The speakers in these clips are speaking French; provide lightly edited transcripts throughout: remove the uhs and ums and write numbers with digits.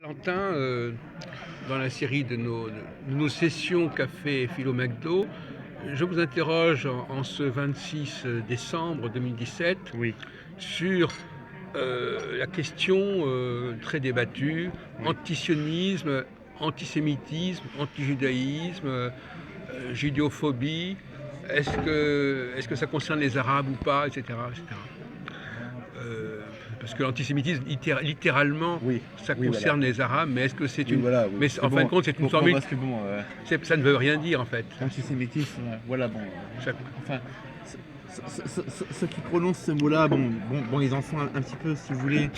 Valentin, dans la série de nos sessions Café Philo McDo, je vous interroge en ce 26 décembre 2017 Oui, sur la question très débattue, oui. antisionisme, antisémitisme, antijudaïsme, judéophobie, est-ce que ça concerne les Arabes ou pas, etc. etc. Parce que l'antisémitisme, littéralement, Oui, ça oui, voilà. concerne les Arabes, mais est-ce que c'est Oui, une. voilà, oui. Mais Parce que en fin de bon, compte, c'est une bon, formule. parce que bon, Ça ne veut rien dire, en fait. l'antisémitisme, voilà, bon. Ça- Enfin, ceux qui prononcent ce mot-là, bon, ils en sont un petit peu, si vous voulez,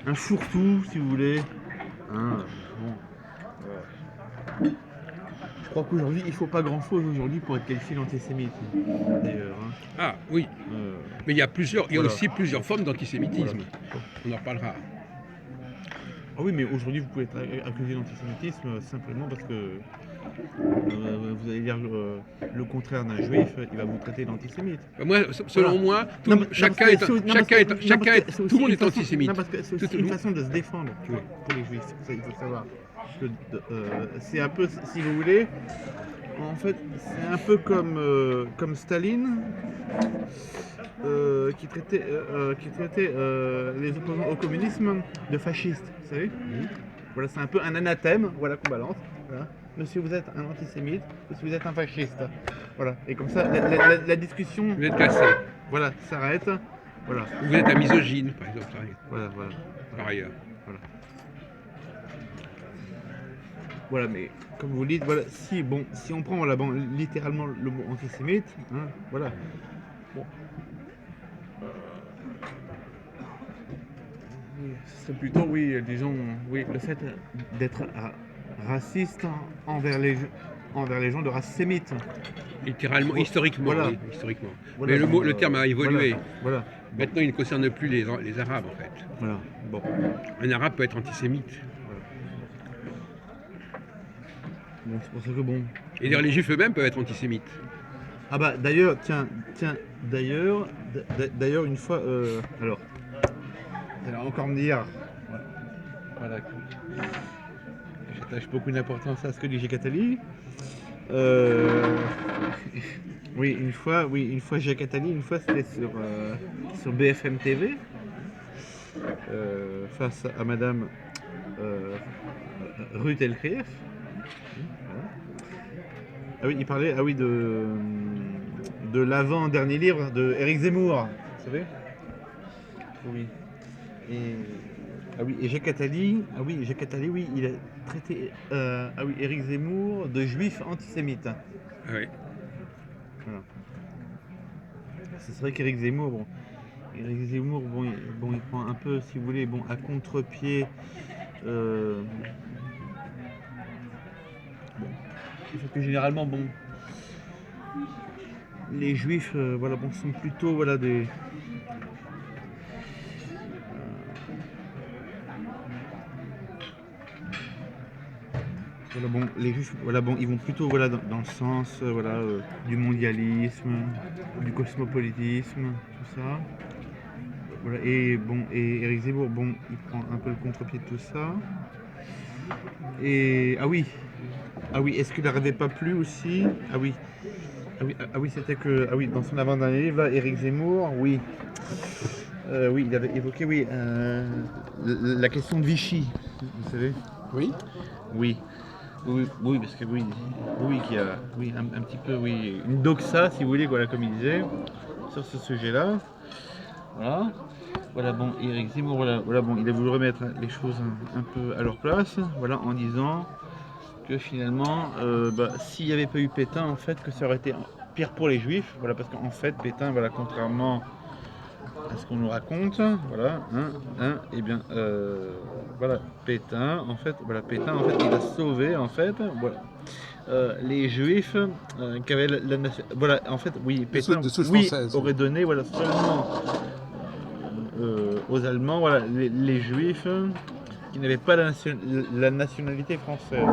un fourre-tout, si vous voulez. Hein, bon. Je crois qu'aujourd'hui, il faut pas grand-chose aujourd'hui pour être qualifié d'antisémite, d'ailleurs. Hein. Ah, oui. Euh, Mais il y a voilà. aussi plusieurs Bon, formes voilà. d'antisémitisme. Bon. On en reparlera. Ah oui, mais aujourd'hui, vous pouvez être accusé d'antisémitisme simplement parce que vous allez dire le contraire d'un juif, il va vous traiter d'antisémite. Moi, Voilà. selon moi, Non, non, parce chacun que est, c'est non, parce chacun que, est, non, parce chacun que est, c'est tout le aussi monde une est façon, antisémite. non, parce que c'est aussi une façon de se défendre, tu vois, pour les juifs. Ça, il faut savoir. Que, c'est un peu, si vous voulez, en fait, c'est un peu comme Staline, qui traitait les opposants au communisme de fascistes, vous savez. Voilà, c'est un peu un anathème, voilà, qu'on balance. Voilà. Monsieur, vous êtes un antisémite, monsieur, vous êtes un fasciste. Voilà. Et comme ça, la discussion, Vous êtes cassé. voilà, s'arrête. Voilà, Vous êtes un misogyne, par exemple, voilà, voilà. par ailleurs. Voilà. Voilà, mais comme vous le dites, voilà, si on prend voilà, bon, littéralement le mot antisémite, hein, voilà. Bon. Oui, ce serait plutôt, oui, disons, oui, le fait d'être raciste envers les gens de race sémite. Littéralement, historiquement, Voilà, oui, historiquement. voilà, Mais bon, le terme a voilà, évolué. voilà, bon, Maintenant, il ne concerne plus les Arabes, en fait. voilà, bon, Un Arabe peut être antisémite. voilà. Bon, c'est pour ça que bon. Et d'ailleurs, les Juifs eux-mêmes peuvent être antisémites. Ah bah d'ailleurs, tiens, d'ailleurs une fois, alors, vous allez encore me dire, voilà, que j'attache beaucoup d'importance à ce que dit Jacques Attali. Oui, une fois Jacques Attali, une fois c'était sur BFM TV, face à Madame Ruth Elkrief. Voilà. Ah oui, il parlait, ah oui, de l'avant-dernier livre de Éric Zemmour, vous savez. Oui. Et, ah oui, et Jacques Attali, oui, il a traité, ah oui, Éric Zemmour de juif antisémite. Ah oui. Voilà. C'est vrai qu'Éric Zemmour, bon, il prend un peu, si vous voulez, bon, à contre-pied. Bon, parce que généralement, bon, les juifs, voilà, bon, sont plutôt, voilà, des. Voilà, bon, les juifs, voilà, bon, ils vont plutôt, voilà, dans le sens, voilà, du mondialisme, du cosmopolitisme, tout ça. Voilà, et bon, et Éric Zemmour, bon, il prend un peu le contre-pied de tout ça. Et ah oui, est-ce qu'il n'arrivait pas plus aussi? C'était que, ah oui, dans son avant-dernier livre, là, Éric Zemmour, oui, oui, il avait évoqué, oui, la question de Vichy, vous savez? Oui. Oui, oui, parce que oui, qu'il y a, oui, un petit peu, oui, une doxa, si vous voulez, voilà, comme il disait, sur ce sujet-là. Voilà. Voilà, bon, Éric Zemmour, voilà, bon, il a voulu remettre les choses un peu à leur place, voilà, en disant que finalement, bah, s'il n'y avait pas eu Pétain, en fait, que ça aurait été pire pour les Juifs, voilà, parce qu'en fait, Pétain, voilà, contrairement à ce qu'on nous raconte, voilà, et bien, voilà, Pétain, en fait, il a sauvé, en fait, voilà, les Juifs qui avaient la nation, voilà, en fait, oui, Pétain, De souche oui, française. aurait donné, voilà, seulement aux Allemands, voilà, les Juifs qui n'avaient pas la nationalité française.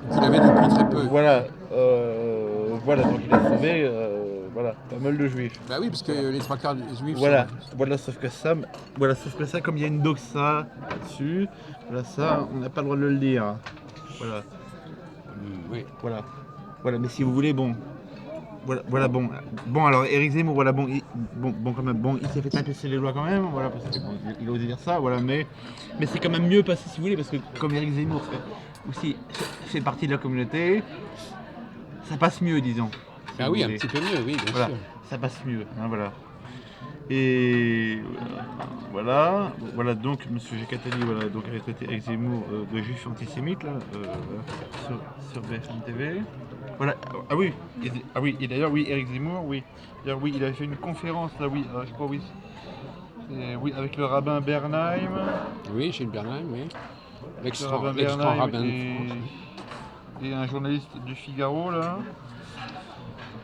Vous l'avez depuis très peu. Voilà, voilà, donc il a sauvé, voilà, pas mal de juifs. Bah oui, parce que les trois quarts des juifs Voilà, sont... voilà, sauf que ça, comme il y a une doxa là-dessus, voilà, ça, on n'a pas le droit de le dire. Voilà, Oui. voilà, voilà, mais si vous voulez, bon, voilà, bon, alors Éric Zemmour, voilà, bon, quand même, bon, il s'est fait taper les lois quand même, voilà, parce que bon, il a osé dire ça, voilà, mais c'est quand même mieux passé si vous voulez, parce que comme Éric Zemmour fait partie de la communauté, ça passe mieux, disons. Si Ah vous oui, un voulez. petit peu mieux, oui, bien Voilà, sûr. ça passe mieux, hein, voilà. Et voilà donc Monsieur Gecatali, voilà, donc a traité Éric Zemmour de juif antisémite là, sur BFM TV. Voilà, ah oui, et d'ailleurs oui, Éric Zemmour, oui, d'ailleurs oui, il avait fait une conférence là, oui, je crois oui, oui, avec le rabbin Bernheim, Oui, Gilles Bernheim, oui. le rabbin L'ex-grand Bernheim rabbin de France. Oui. et un journaliste du Figaro là.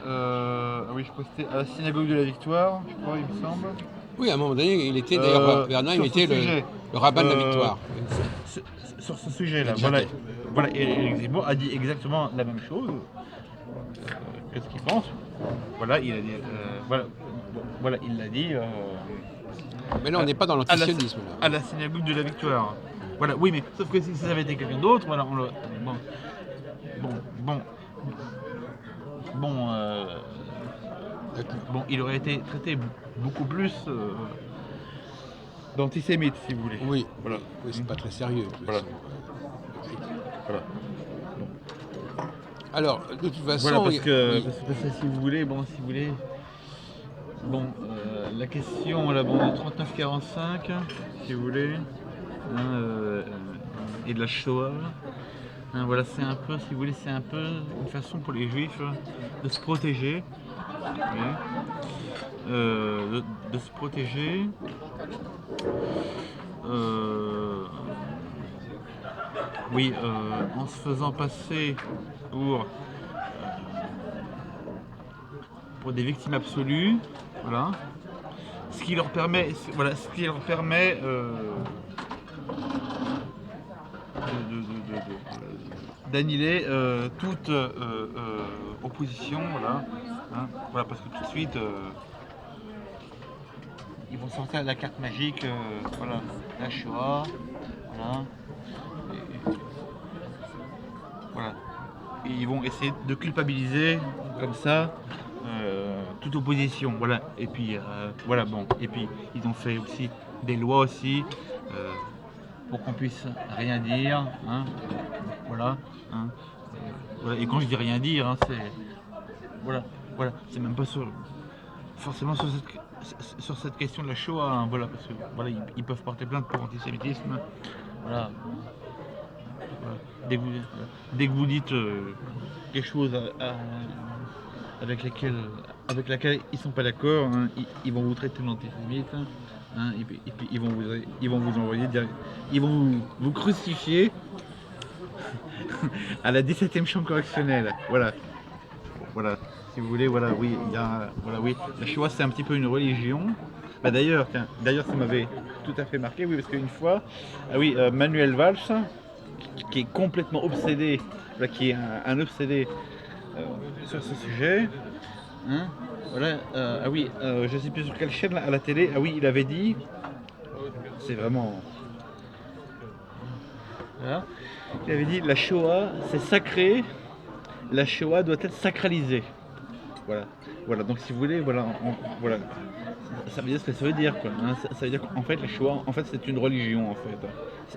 Ah oui, je crois que c'était à la synagogue de la Victoire, je crois, il me semble. Oui, à un moment donné, il était d'ailleurs, Bernheim Sur ce était sujet, le rabbin de la euh, victoire. Oui. sur, sur ce Il sujet-là, a déjà voilà, été. voilà, et Éric Zemmour a dit exactement la même chose que ce qu'il pense. Voilà, il a dit, voilà, il l'a dit Mais là, on n'est pas dans à la, l'antisionisme. à la synagogue de la Victoire. Voilà, oui, mais sauf que si ça avait été quelqu'un d'autre, voilà, bon, bon, bon, il aurait été traité beaucoup plus d'antisémite, si vous voulez. Oui, Voilà. oui, c'est pas très sérieux. De toute Voilà. façon. Voilà. Alors, de toute façon, Voilà, parce que, oui. parce que si vous voulez, la question, là, bon, de 39-45, si vous voulez, hein, et de la Shoah, hein, voilà, c'est un peu, si vous voulez, c'est un peu une façon pour les Juifs de se protéger, oui, de se protéger. Oui, en se faisant passer pour des victimes absolues, voilà. Ce qui leur permet, d'annihiler toute opposition, voilà, hein, voilà, parce que tout de suite, ils vont sortir la carte magique, voilà, la Shoah, voilà, voilà. Et ils vont essayer de culpabiliser comme ça toute opposition, voilà. Et puis voilà, bon. Et puis ils ont fait aussi des lois aussi pour qu'on puisse rien dire, hein. Voilà, hein. Voilà. Et quand je dis rien dire, hein, c'est voilà, c'est même pas forcément sur cette question de la Shoah, hein, voilà, parce que voilà, ils peuvent porter plainte pour antisémitisme, voilà. Voilà. Dès que vous dites quelque chose avec laquelle ils sont pas d'accord, hein, ils vont vous traiter d'antisémite, hein, et puis ils vont vous envoyer ils vont vous crucifier à la 17e chambre correctionnelle. Voilà. Voilà. Si vous voulez, voilà, oui, voilà, oui. La Shoah, c'est un petit peu une religion. Bah, d'ailleurs, ça m'avait tout à fait marqué, oui, parce qu'une fois, ah oui, Manuel Valls, qui est complètement obsédé, voilà, qui est un obsédé sur ce sujet, hein, voilà, ah oui, je sais plus sur quelle chaîne à la télé, ah oui, il avait dit, c'est vraiment, voilà, il avait dit, la Shoah, c'est sacré, la Shoah doit être sacralisée. Voilà, voilà. Donc si vous voulez, voilà, ça veut dire ce que ça veut dire, quoi, hein. Ça veut dire qu'en fait, la Shoah, en fait, c'est une religion, en fait.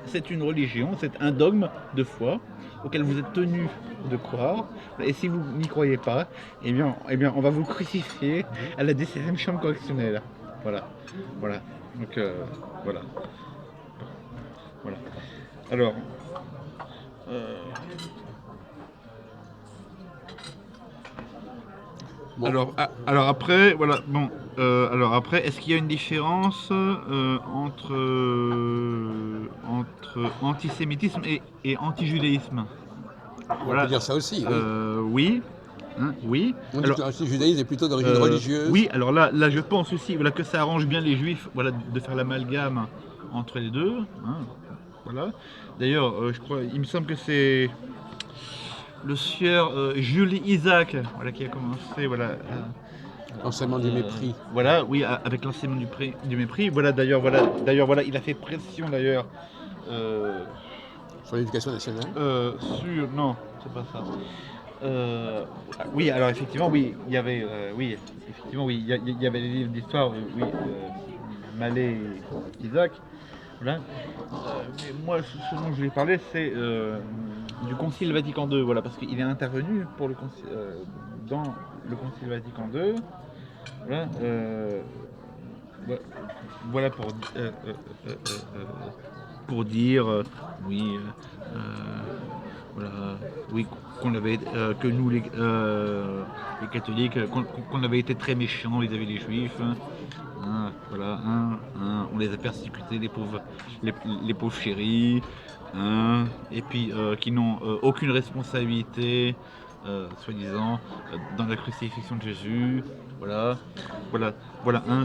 C'est une religion, c'est un dogme de foi auquel vous êtes tenu de croire. Et si vous n'y croyez pas, eh bien, on va vous crucifier à la 17e chambre correctionnelle. Voilà, voilà. Donc voilà, voilà. Alors. Bon. Alors après, voilà, bon, alors après, est-ce qu'il y a une différence entre antisémitisme et antijudaïsme? On peut dire ça aussi, oui. Oui, hein, oui. On dit que le judaïsme est plutôt d'origine religieuse. Oui, alors là, je pense aussi, voilà, que ça arrange bien les juifs, voilà, de faire l'amalgame entre les deux, hein, voilà. D'ailleurs, je crois, il me semble que c'est le sieur Jules Isaac, voilà, qui a commencé, voilà, L'enseignement du mépris. Voilà, oui, avec l'enseignement du mépris. Voilà, il a fait pression d'ailleurs. Sur l'éducation nationale. Non, c'est pas ça. Oui, alors effectivement, oui, il y avait, oui, effectivement, oui, il y avait des livres d'histoire, oui, Mallet et Isaac. Voilà. Mais moi, ce dont je vais parler, c'est du Concile Vatican II, voilà, parce qu'il est intervenu dans le Concile Vatican II. Voilà, voilà pour dire, oui, voilà, oui, que nous les catholiques, qu'on avait été très méchants vis-à-vis des juifs. Hein, voilà, on les a persécutés, les pauvres chéris, hein, et puis qui n'ont aucune responsabilité, soi-disant, dans la crucifixion de Jésus. Voilà,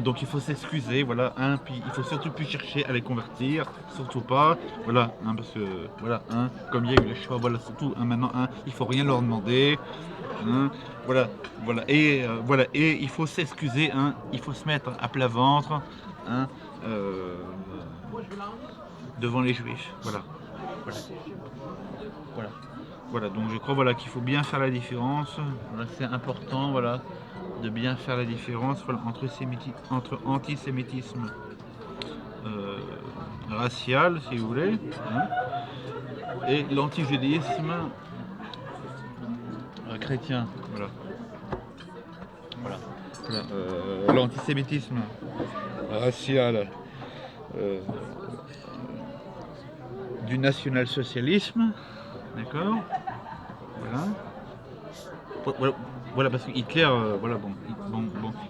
donc il faut s'excuser, voilà, puis il faut surtout plus chercher à les convertir, surtout pas, voilà, parce que, voilà, comme il y a eu le choix, voilà, surtout, maintenant, il faut rien leur demander, voilà, et il faut s'excuser, il faut se mettre à plat ventre, devant les Juifs, voilà, donc je crois, voilà, qu'il faut bien faire la différence, voilà, c'est important, voilà, de bien faire la différence, voilà, entre antisémitisme racial, si vous voulez, et l'antijudaïsme chrétien, l'antisémitisme racial du national-socialisme, d'accord, voilà, parce que Hitler,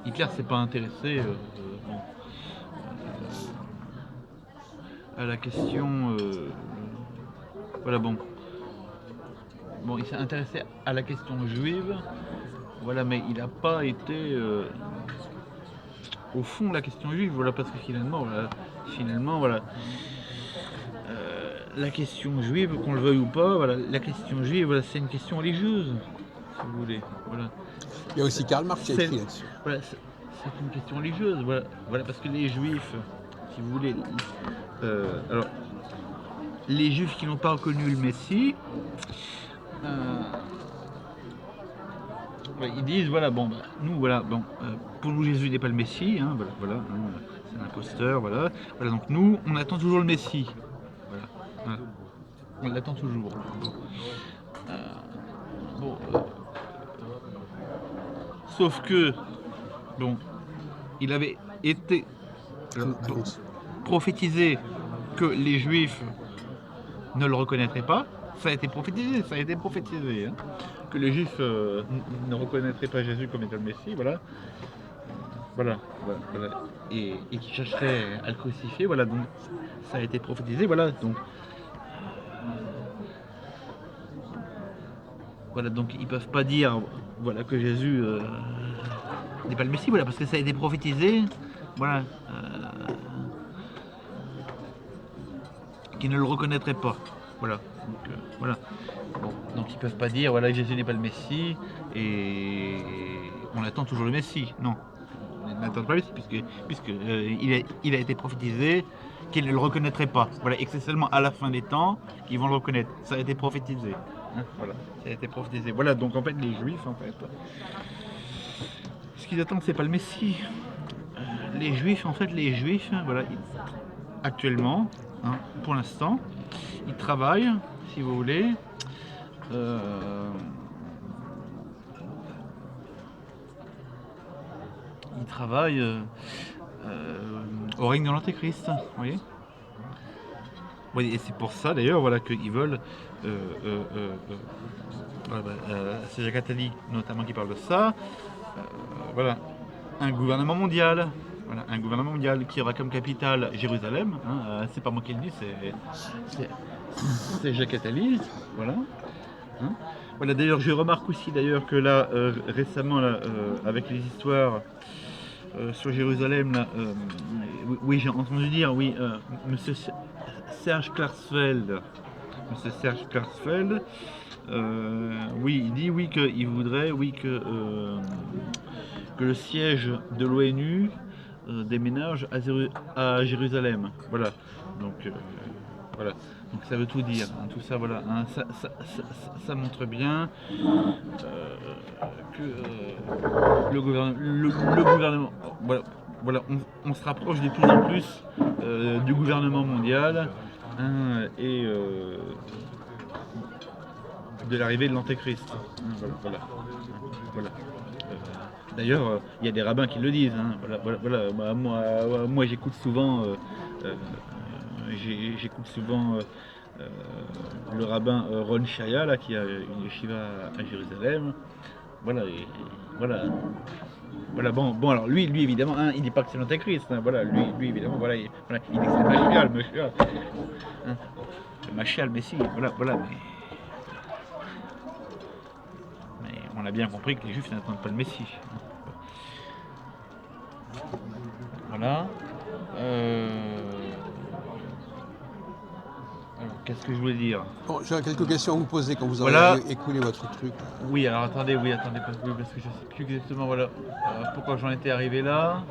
Hitler s'est pas intéressé à la question, il s'est intéressé à la question juive, voilà, mais il n'a pas été au fond de la question juive, voilà, parce que finalement, voilà, la question juive, qu'on le veuille ou pas, voilà, la question juive, voilà, c'est une question religieuse, si vous voulez, voilà. Il y a aussi Karl Marx qui a écrit là-dessus. Voilà, c'est une question religieuse, voilà, parce que les juifs, si vous voulez, alors, les juifs qui n'ont pas reconnu le Messie, ils disent, voilà, nous, voilà, pour nous Jésus n'est pas le Messie, c'est un imposteur, voilà, donc nous, on attend toujours le Messie, voilà. On l'attend toujours. Sauf que, il avait été prophétisé que les Juifs ne le reconnaîtraient pas. Ça a été prophétisé, que les Juifs ne reconnaîtraient pas Jésus comme étant le Messie, voilà, et qui chercheraient à le crucifier, voilà, donc ça a été prophétisé, voilà, donc ils peuvent pas dire, voilà, que Jésus n'est pas le Messie, voilà, parce que ça a été prophétisé, voilà, qu'ils ne le reconnaîtraient pas, voilà, donc ils peuvent pas dire, voilà, Jésus n'est pas le Messie et on attend toujours le Messie, non, on n'attend pas le Messie puisque il a été prophétisé qu'ils ne le reconnaîtraient pas, voilà, et que c'est seulement à la fin des temps qu'ils vont le reconnaître, ça a été prophétisé. Voilà, ça a été prophétisé. Voilà, donc en fait, les Juifs, ce qu'ils attendent, c'est pas le Messie. Les Juifs, voilà, actuellement, pour l'instant, ils travaillent, si vous voulez, au règne de l'Antéchrist, vous voyez. Oui, et c'est pour ça d'ailleurs, voilà, qu'ils veulent. C'est Jacques Attali notamment qui parle de ça. Voilà, un gouvernement mondial. Voilà, un gouvernement mondial qui aura comme capitale Jérusalem. C'est pas moi qui le dis, c'est Jacques Attali. Voilà. Voilà. D'ailleurs, je remarque aussi d'ailleurs que là, récemment, là, avec les histoires sur Jérusalem, là, oui, j'ai entendu dire, oui, Monsieur Serge Klarsfeld, oui, il dit, oui, qu'il voudrait, oui, que le siège de l'ONU déménage à Jérusalem. Voilà. Donc, voilà. Donc ça veut tout dire. Hein. Tout ça, voilà. Hein. Ça montre bien que le gouvernement. Voilà. Voilà, on se rapproche de plus en plus du gouvernement mondial hein, et de l'arrivée de l'Antéchrist. Hein, voilà. Voilà. D'ailleurs, il y a des rabbins qui le disent. Hein, voilà. Moi, j'écoute souvent, le rabbin Ron Shaya, là, qui a une yeshiva à Jérusalem. Voilà, et voilà. Voilà, bon, alors lui évidemment, hein, il dit pas que c'est l'Antéchrist, hein, voilà, lui évidemment, voilà, il dit que c'est le Mashiach, hein, le Mashiach, le Messie, voilà, mais on a bien compris que les Juifs n'attendent pas le Messie. Voilà. Alors, qu'est-ce que je voulais dire? Bon, j'ai quelques questions à vous poser quand vous aurez écoulé votre truc. Oui, alors attendez, parce que je sais plus exactement, voilà, pourquoi j'en étais arrivé là.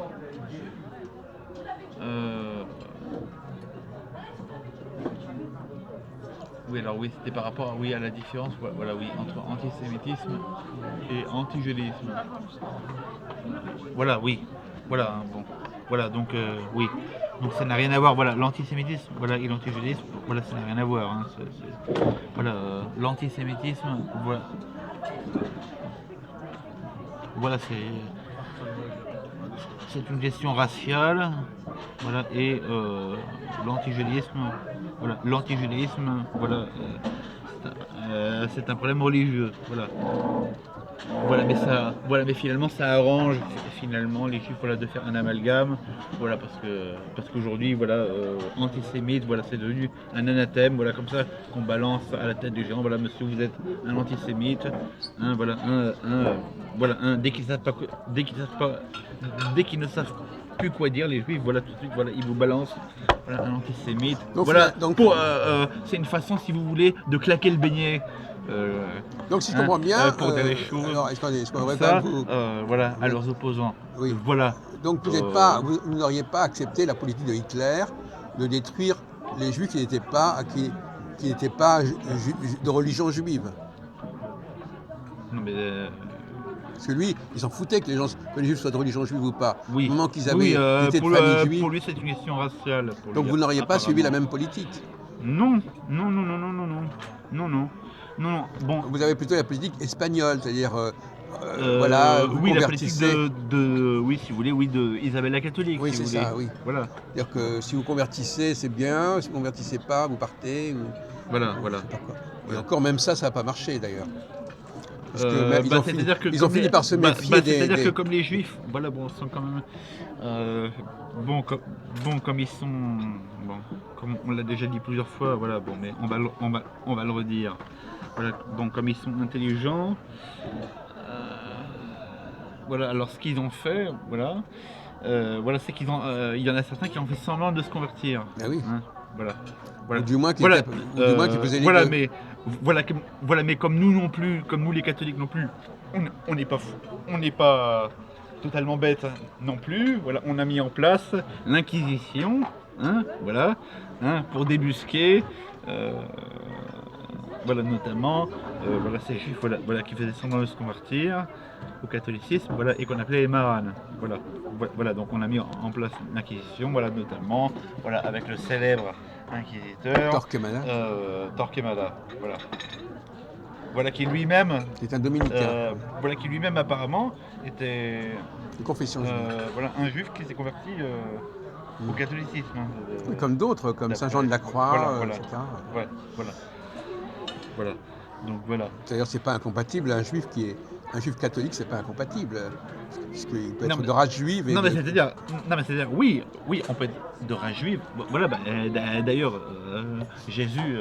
Oui, alors oui, c'était par rapport à la différence, voilà, oui, entre antisémitisme et antijudaïsme. Voilà, oui, voilà, hein, bon, voilà, donc oui, donc ça n'a rien à voir, voilà, l'antisémitisme, voilà, et l'antijudaïsme, voilà, ça n'a rien à voir, hein, voilà, l'antisémitisme, voilà, c'est une question raciale, voilà, et l'antijudaïsme, voilà, c'est un problème religieux, voilà. Voilà, mais finalement ça arrange finalement les Juifs, voilà, de faire un amalgame, voilà, parce qu'aujourd'hui, voilà, antisémite, voilà, c'est devenu un anathème, voilà, comme ça qu'on balance à la tête des gens, voilà, monsieur, vous êtes un antisémite, hein, voilà, dès qu'ils ne savent plus quoi dire, les Juifs, voilà, tout de suite, voilà, ils vous balancent, voilà, un antisémite, donc, voilà, donc, c'est une façon, si vous voulez, de claquer le beignet. Donc si je comprends bien, pour des choses, alors est-ce qu'on aurait ça, pas vous, voilà, à leurs opposants. Oui. Voilà. Donc vous n'auriez pas accepté la politique de Hitler de détruire les Juifs qui n'étaient pas de religion juive. Non mais parce que lui, il s'en foutait que les Juifs soient de religion juive ou pas. Oui. Au moment qu'ils avaient été de famille juive. Pour lui, c'est une question raciale. Donc vous n'auriez pas suivi la même politique. Non. Bon. Vous avez plutôt la politique espagnole, c'est-à-dire voilà, vous oui, convertissez. La politique de oui, si vous voulez, oui, de Isabelle la catholique. Oui, si c'est vous ça, voulez. oui. Voilà. C'est-à-dire que si vous convertissez, c'est bien, si vous ne convertissez pas, vous partez. Voilà. Et encore, même ça n'a pas marché d'ailleurs. Ils ont fini par se méfier c'est-à-dire que comme les Juifs, voilà, bon, sont quand même comme ils sont, bon, comme on l'a déjà dit plusieurs fois, voilà, bon, mais on va le redire. Voilà, bon, comme ils sont intelligents, voilà, alors ce qu'ils ont fait, voilà, c'est qu'il y en a certains qui ont fait semblant de se convertir. Ah oui. Hein, voilà. Ou du moins qui faisaient les voilà, deux. mais comme nous non plus, comme nous les catholiques non plus, on n'est pas fou, on n'est pas totalement bête non plus. Voilà, on a mis en place l'Inquisition, hein, voilà, hein, pour débusquer, voilà, notamment, voilà, ces juifs, voilà, qui faisaient semblant de se convertir au catholicisme, voilà, et qu'on appelait les maranes. Voilà, donc on a mis en place l'Inquisition, voilà, notamment, voilà, avec le célèbre inquisiteur Torquemada, voilà, qui lui-même, c'est un dominicain, voilà, qui lui-même apparemment était de confession juive. Voilà, un juif qui s'est converti au catholicisme. Oui, comme d'autres, comme Saint Jean de la Croix, etc. Voilà. Donc voilà. D'ailleurs, c'est pas incompatible. Un juif catholique, c'est pas incompatible, puisqu'il peut être de race juive. Mais c'est-à-dire, oui, on peut être de race juive. Voilà, d'ailleurs, Jésus,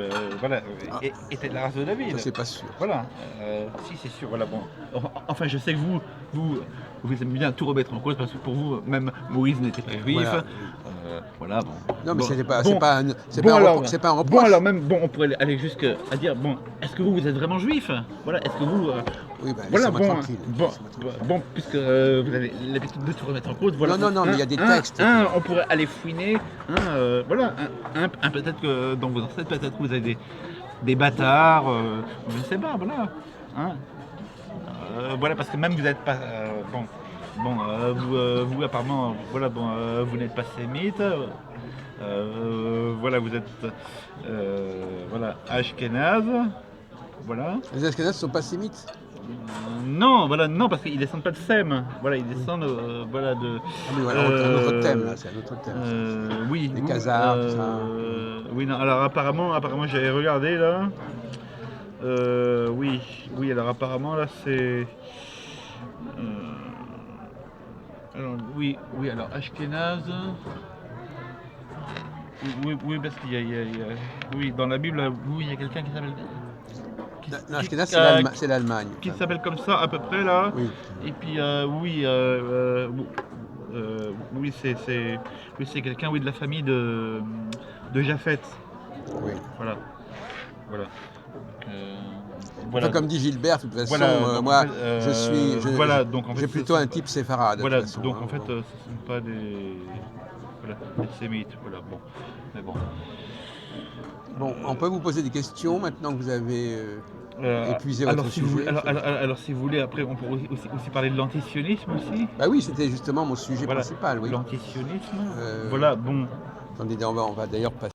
était de la race de David. Ça, c'est pas sûr. Voilà. Si, c'est sûr. Voilà, bon. Enfin, je sais que vous aimez bien tout remettre en cause parce que pour vous, même Moïse n'était pas juif. Voilà, bon. Non, mais c'est pas un reproche. Bon, alors même, on pourrait aller jusqu'à dire, bon, est-ce que vous êtes vraiment juif? Voilà, est-ce que vous... Oui, voilà, tranquille. Bon, puisque vous avez l'habitude de tout remettre en cause. Voilà. Non, mais il y a des textes. On pourrait aller fouiner. Voilà, peut-être que dans vos ancêtres, peut-être que vous avez des bâtards, je ne sais pas, voilà. Hein. Voilà, parce que même vous n'êtes pas. Vous apparemment, voilà, vous n'êtes pas sémite. Voilà, vous êtes voilà, ashkénaze. Voilà. Les Ashkénazes ne sont pas sémites. Non, voilà, non, parce qu'ils descendent pas de Sem. Voilà, ils descendent, voilà, de. Ah oui, voilà, un autre thème, là, c'est un autre thème. Oui. Les Khazars, tout ça. Oui, non. Alors apparemment, j'avais regardé là. Oui. Alors apparemment là, c'est. Alors oui. Alors Ashkénaze. Oui, parce qu'il y a, oui, dans la Bible, oui, il y a quelqu'un qui s'appelle. Non, Ashkénaze, c'est l'Allemagne. Qui s'appelle comme ça à peu près là. Oui. Et puis oui, c'est quelqu'un, oui, de la famille de Japhet. Oui. Voilà. Donc, Enfin, comme dit Gilbert, de toute façon, Voilà, donc, moi, en fait, voilà, donc en fait, j'ai plutôt un type séfarade. Voilà, de toute façon, donc hein, en fait, bon. ce ne sont pas des sémites. Voilà, bon. Mais bon. Bon, on peut vous poser des questions maintenant que vous avez épuisé votre Si vous, sujet. alors, si vous voulez, après, on pourrait aussi parler de l'antisionisme aussi. Bah oui, c'était justement mon sujet Voilà, principal, oui. l'antisionisme. Euh, Voilà, bon. Attendez, on va d'ailleurs passer.